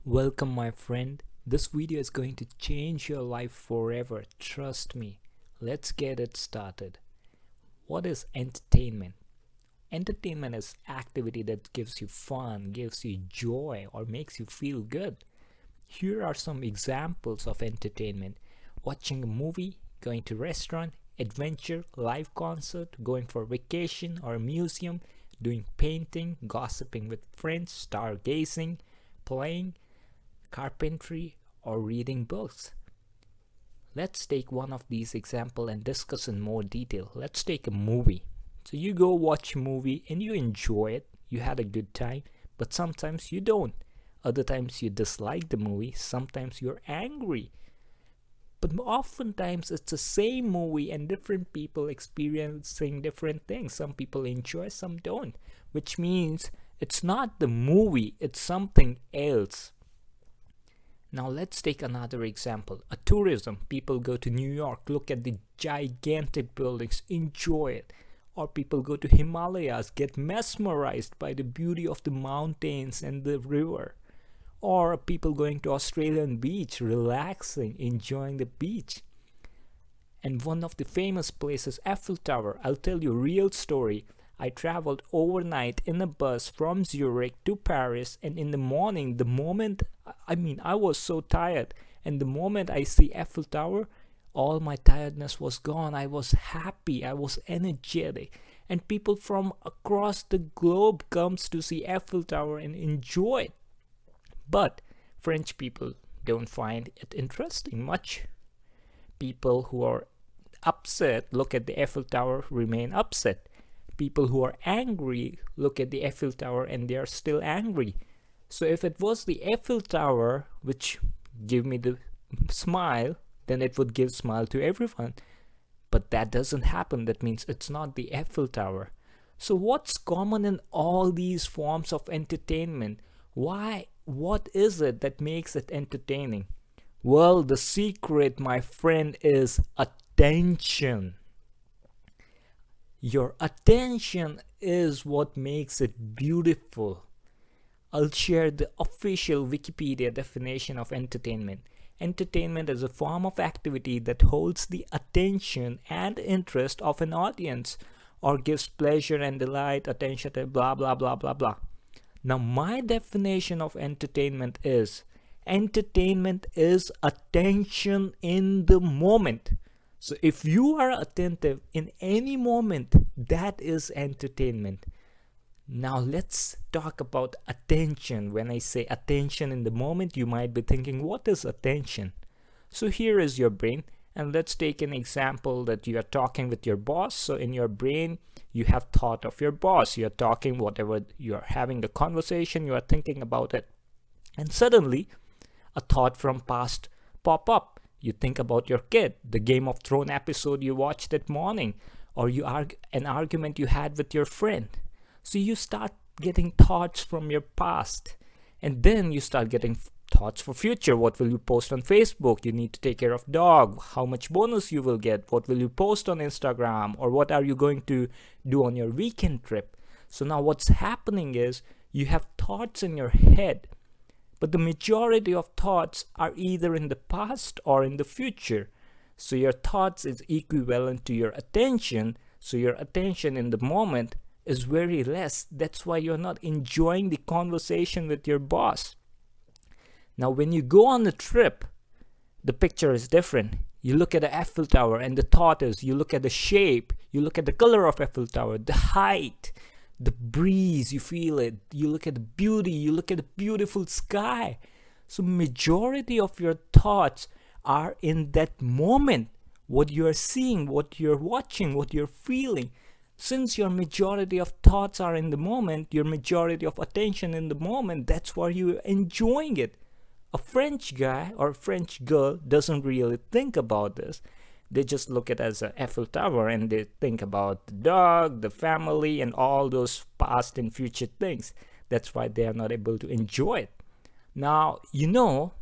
Welcome, my friend. This video is going to change your life forever. Trust me. Let's get it started. What is entertainment? Entertainment is activity that gives you fun, gives you joy, or makes you feel good. Here are some examples of entertainment: watching a movie, going to a restaurant, adventure, live concert, going for vacation or a museum, doing painting, gossiping with friends, stargazing, playing carpentry, or reading books. Let's take one of these examples and discuss in more detail. Let's take a movie. So you go watch a movie and you enjoy it, you had a good time, but sometimes you don't. Other times you dislike the movie, sometimes you're angry. But oftentimes it's the same movie and different people experiencing different things. Some people enjoy, some don't. Which means it's not the movie, it's something else. Now let's take another example. A tourism. People go to New York, look at the gigantic buildings, enjoy it. Or people go to Himalayas, get mesmerized by the beauty of the mountains and the river. Or people going to Australian beach, relaxing, enjoying the beach. And one of the famous places, Eiffel Tower. I'll tell you a real story. I traveled overnight in a bus from Zurich to Paris, and in the morning, I was so tired, and the moment I see Eiffel Tower, all my tiredness was gone. I was happy, I was energetic, and people from across the globe comes to see Eiffel Tower and enjoy it. But French people don't find it interesting much. People who are upset look at the Eiffel Tower, remain upset. People who are angry look at the Eiffel Tower and they are still angry. So if it was the Eiffel Tower which give me the smile, then it would give smile to everyone. But that doesn't happen. That means it's not the Eiffel Tower. So what's common in all these forms of entertainment? What is it that makes it entertaining? Well, the secret, my friend, is attention. Your attention is what makes it beautiful. I'll share the official Wikipedia definition of entertainment. Entertainment is a form of activity that holds the attention and interest of an audience or gives pleasure and delight, attention to blah blah blah blah blah. Now my definition of entertainment is attention in the moment. So if you are attentive in any moment, that is entertainment. Now let's talk about attention. When I say attention in the moment, you might be thinking, what is attention? So here is your brain, and let's take an example that you are talking with your boss. So in your brain, you have thought of your boss. You're talking whatever, you're having a conversation, you are thinking about it. And suddenly, a thought from past pop up. You think about your kid, the Game of Thrones episode you watched that morning, or an argument you had with your friend. So you start getting thoughts from your past, and then you start getting thoughts for future. What will you post on Facebook? You need to take care of dog. How much bonus you will get? What will you post on Instagram? Or what are you going to do on your weekend trip? So now what's happening is you have thoughts in your head. But the majority of thoughts are either in the past or in the future. So your thoughts is equivalent to your attention. So your attention in the moment is very less. That's why you're not enjoying the conversation with your boss. Now when you go on a trip, the picture is different. You look at the Eiffel Tower and the thought is, you look at the shape, you look at the color of Eiffel Tower, the height, the breeze, you feel it. You look at the beauty, you look at the beautiful sky. So majority of your thoughts are in that moment. What you are seeing, what you're watching, what you're feeling. Since your majority of thoughts are in the moment, your majority of attention in the moment, that's why you're enjoying it. A French guy or a French girl doesn't really think about this. They just look at it as an Eiffel Tower and they think about the dog, the family, and all those past and future things. That's why they are not able to enjoy it. Now, you know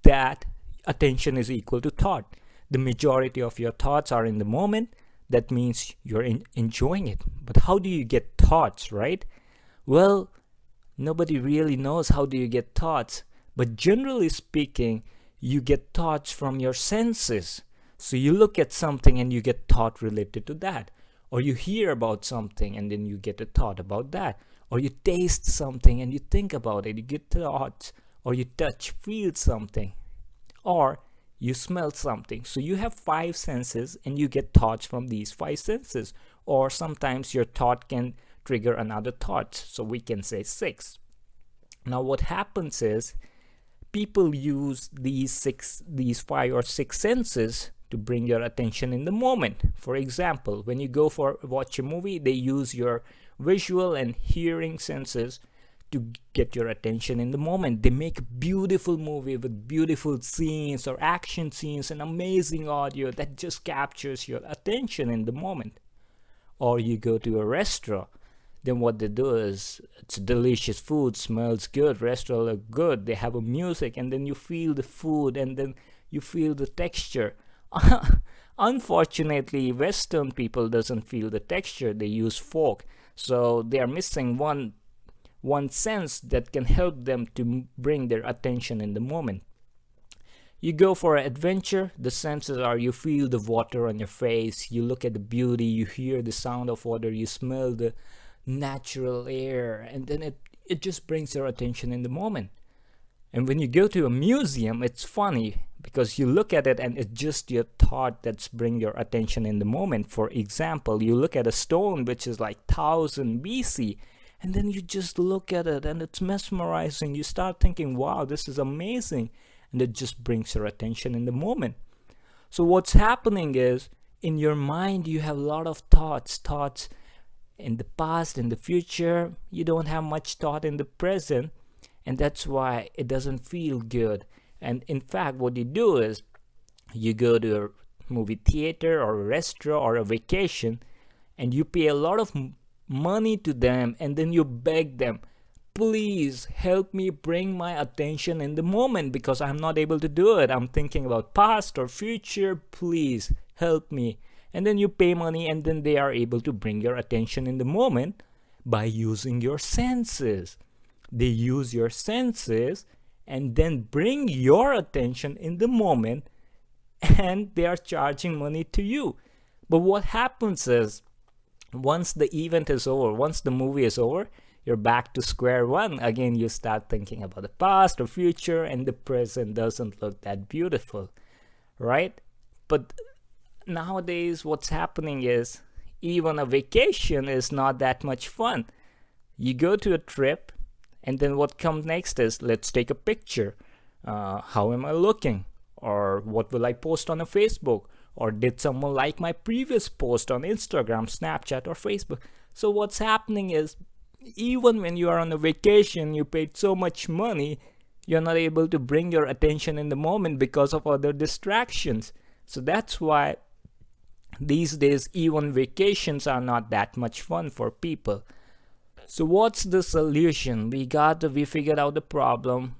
that attention is equal to thought. The majority of your thoughts are in the moment. That means you're enjoying it. But how do you get thoughts, right? Well, Nobody really knows how do you get thoughts, but generally speaking, you get thoughts from your senses. So you look at something and you get thought related to that, or you hear about something and then you get a thought about that, or you taste something and you think about it, you get thoughts, or you touch, feel something, or you smell something. So you have five senses and you get thoughts from these five senses, or sometimes your thought can trigger another thought, so we can say six. Now what happens is people use these five or six senses to bring your attention in the moment. For example, when you go for watch a movie, they use your visual and hearing senses to get your attention in the moment. They make a beautiful movie with beautiful scenes or action scenes and amazing audio that just captures your attention in the moment. Or you go to a restaurant, then what they do is it's delicious food, smells good, restaurant look good, they have a music, and then you feel the food and then you feel the texture. Unfortunately, Western people doesn't feel the texture, they use fork, so they are missing one sense that can help them to bring their attention in the moment. You go for an adventure, the senses are you feel the water on your face, you look at the beauty, you hear the sound of water, you smell the natural air, and then it just brings your attention in the moment. And when you go to a museum, it's funny because you look at it and it's just your thought that's bring your attention in the moment. For example, you look at a stone which is like 1000 BC, and then you just look at it and it's mesmerizing. You start thinking, wow, this is amazing, and it just brings your attention in the moment. So what's happening is in your mind you have a lot of thoughts in the past, in the future. You don't have much thought in the present, and that's why it doesn't feel good. And in fact, what you do is you go to a movie theater or a restaurant or a vacation and you pay a lot of money to them, and then you beg them, please help me bring my attention in the moment because I'm not able to do it. I'm thinking about past or future, please help me. And then you pay money, and then they are able to bring your attention in the moment by using your senses. They use your senses and then bring your attention in the moment, and they are charging money to you. But what happens is once the event is over, once the movie is over, you're back to square one. Again, you start thinking about the past or future, and the present doesn't look that beautiful, right? But nowadays what's happening is even a vacation is not that much fun. You go to a trip, and then what comes next is let's take a picture. How am I looking? Or what will I post on a Facebook? Or did someone like my previous post on Instagram, Snapchat, or Facebook? So what's happening is even when you are on a vacation, you paid so much money, you're not able to bring your attention in the moment because of other distractions. So that's why these days even vacations are not that much fun for people. So what's the solution? We figured out the problem.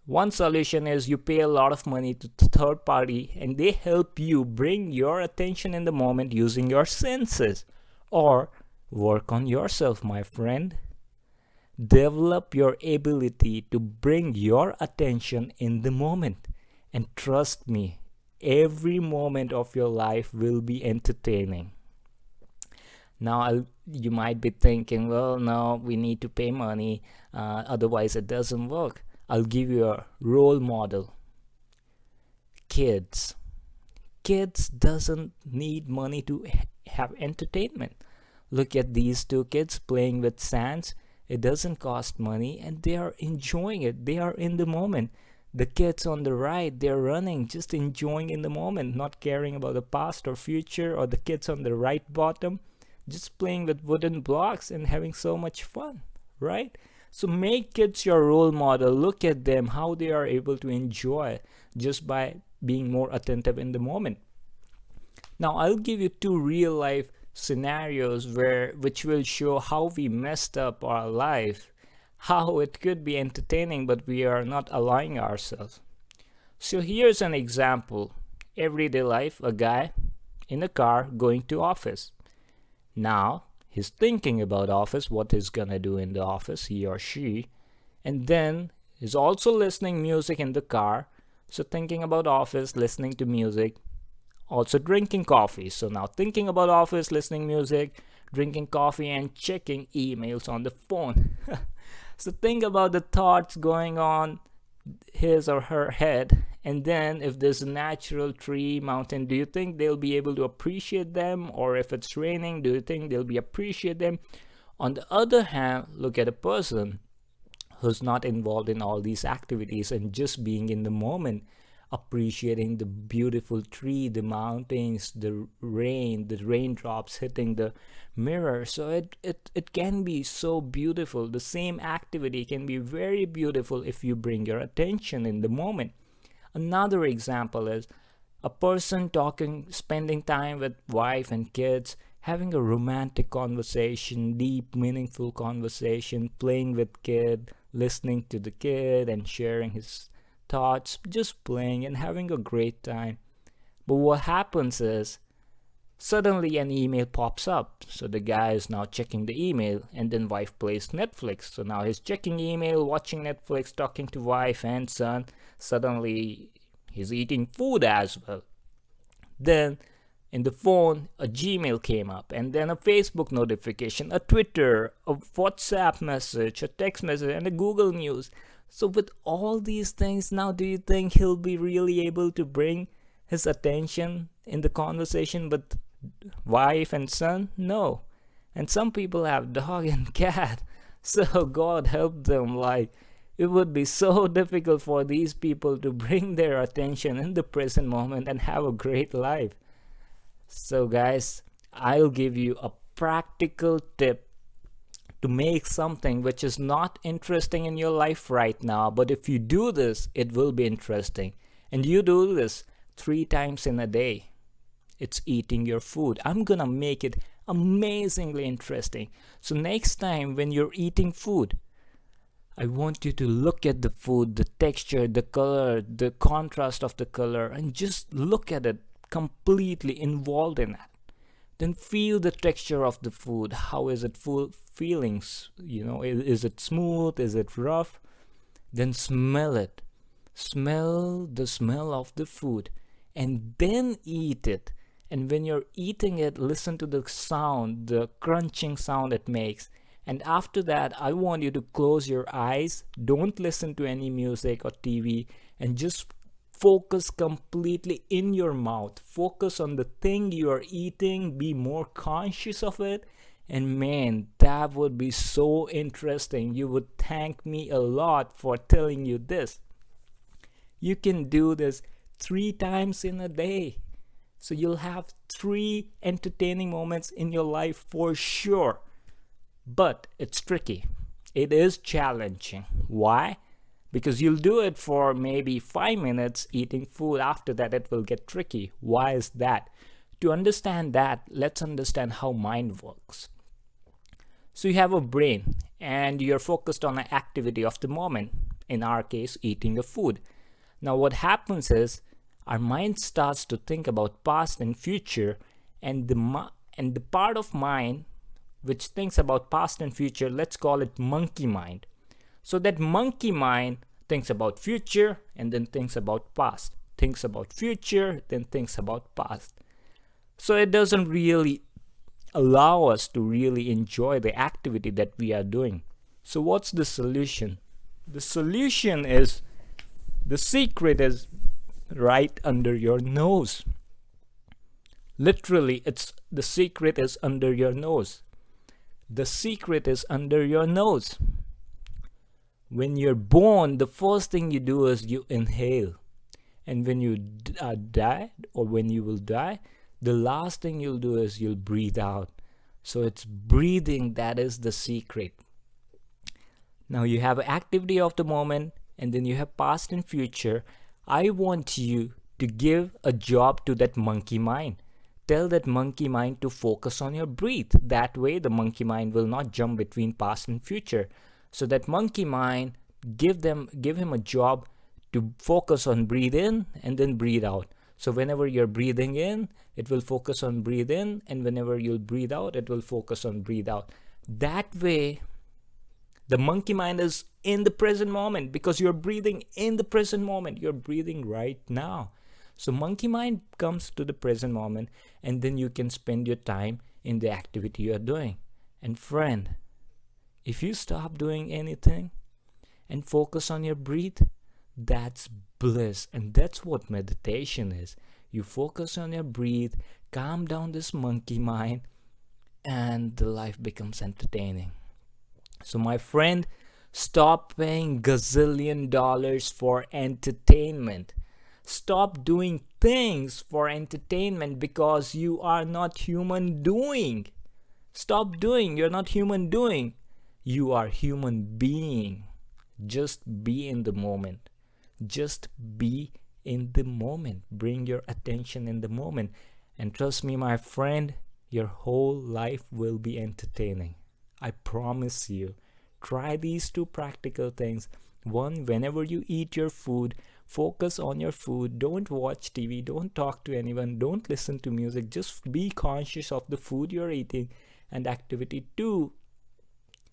One solution is you pay a lot of money to third party and they help you bring your attention in the moment using your senses. Or work on yourself, my friend. Develop your ability to bring your attention in the moment. And trust me, every moment of your life will be entertaining. Now you might be thinking, well, no, we need to pay money, otherwise it doesn't work. I'll give you a role model. Kids doesn't need money to have entertainment. Look at these two kids playing with sands. It doesn't cost money and they are enjoying it. They are in the moment. The kids on the right, they're running, just enjoying in the moment, not caring about the past or future. Or the kids on the right bottom, just playing with wooden blocks and having so much fun, right? So make kids your role model. Look at them, how they are able to enjoy just by being more attentive in the moment. Now I'll give you two real life scenarios which will show how we messed up our life, how it could be entertaining but we are not allowing ourselves. So here's an example. Everyday life, a guy in a car going to office. Now He's thinking about office, what he's gonna do in the office, he or she. And then he's also listening music in the car. So thinking about office, listening to music, also drinking coffee. So now thinking about office, listening music, drinking coffee, and checking emails on the phone. So think about the thoughts going on his or her head. And then if there's a natural tree, mountain, do you think they'll be able to appreciate them? Or if it's raining, do you think they'll be appreciate them? On the other hand, look at a person who's not involved in all these activities and just being in the moment, appreciating the beautiful tree, the mountains, the rain, the raindrops hitting the mirror. So it can be so beautiful. The same activity can be very beautiful if you bring your attention in the moment. Another example is a person spending time with wife and kids, having a romantic conversation, deep, meaningful conversation, playing with kid, listening to the kid and sharing his thoughts, just playing and having a great time. But what happens is suddenly an email pops up. So the guy is now checking the email, and then wife plays Netflix. So now he's checking email, watching Netflix, talking to wife and son. Suddenly he's eating food as well. Then in the phone, a Gmail came up, and then a Facebook notification, a Twitter, a WhatsApp message, a text message, and a Google News. So with all these things, now do you think he'll be really able to bring his attention in the conversation with wife and son? No. And some people have dog and cat. So God help them. Like, it would be so difficult for these people to bring their attention in the present moment and have a great life. So guys, I'll give you a practical tip to make something which is not interesting in your life right now, but if you do this, it will be interesting. And you do this 3 times in a day. It's eating your food. I'm gonna make it amazingly interesting. So next time when you're eating food, I want you to look at the food, the texture, the color, the contrast of the color, and just look at it, completely involved in it. Then feel the texture of the food. How is it feelings? Is it smooth? Is it rough? Then smell it. Smell the smell of the food and then eat it. And when you're eating it, listen to the sound, the crunching sound it makes. And after that, I want you to close your eyes. Don't listen to any music or TV, and just focus completely in your mouth. Focus on the thing you are eating. Be more conscious of it. And man, that would be so interesting. You would thank me a lot for telling you this. You can do this 3 times in a day. So you'll have 3 entertaining moments in your life for sure. But it's tricky. It is challenging. Why? Because you'll do it for maybe 5 minutes eating food. After that, it will get tricky. Why is that? To understand that, let's understand how mind works. So you have a brain and you're focused on an activity of the moment. In our case, eating the food. Now what happens is our mind starts to think about past and future, and the part of mind which thinks about past and future, let's call it monkey mind. So that monkey mind thinks about future and then thinks about past, thinks about future, then thinks about past. So it doesn't really allow us to really enjoy the activity that we are doing. So what's the solution? The solution is, the secret is right under your nose. Literally, the secret is under your nose. The secret is under your nose. When you're born, the first thing you do is you inhale. And when you die, or when you will die, the last thing you'll do is you'll breathe out. So it's breathing that is the secret. Now you have activity of the moment, and then you have past and future. I want you to give a job to that monkey mind. Tell that monkey mind to focus on your breath. That way the monkey mind will not jump between past and future. So that monkey mind, give him a job to focus on breathe in and then breathe out. So whenever you're breathing in, it will focus on breathe in, and whenever you'll breathe out, it will focus on breathe out. That way, the monkey mind is in the present moment because you're breathing in the present moment. You're breathing right now. So monkey mind comes to the present moment, and then you can spend your time in the activity you're doing. And friend, if you stop doing anything and focus on your breath, that's bliss. And that's what meditation is. You focus on your breath, calm down this monkey mind, and the life becomes entertaining. So my friend, stop paying gazillion dollars for entertainment. Stop doing things for entertainment because you are not human doing. Stop doing. You're not human doing. You are human being. Just be in the moment. Just be in the moment. Bring your attention in the moment. And trust me, my friend, your whole life will be entertaining. I promise you. Try these two practical things. One, whenever you eat your food, focus on your food. Don't watch TV. Don't talk to anyone. Don't listen to music. Just be conscious of the food you're eating. And activity two,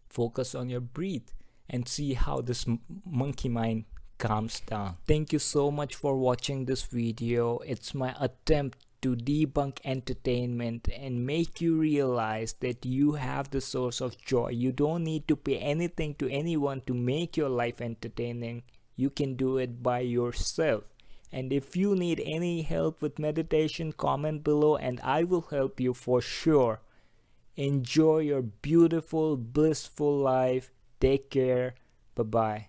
focus on your breath and see how this monkey mind calms down. Thank you so much for watching this video. It's my attempt to debunk entertainment and make you realize that you have the source of joy. You don't need to pay anything to anyone to make your life entertaining. You can do it by yourself. And if you need any help with meditation, comment below and I will help you for sure. Enjoy your beautiful, blissful life. Take care. Bye-bye.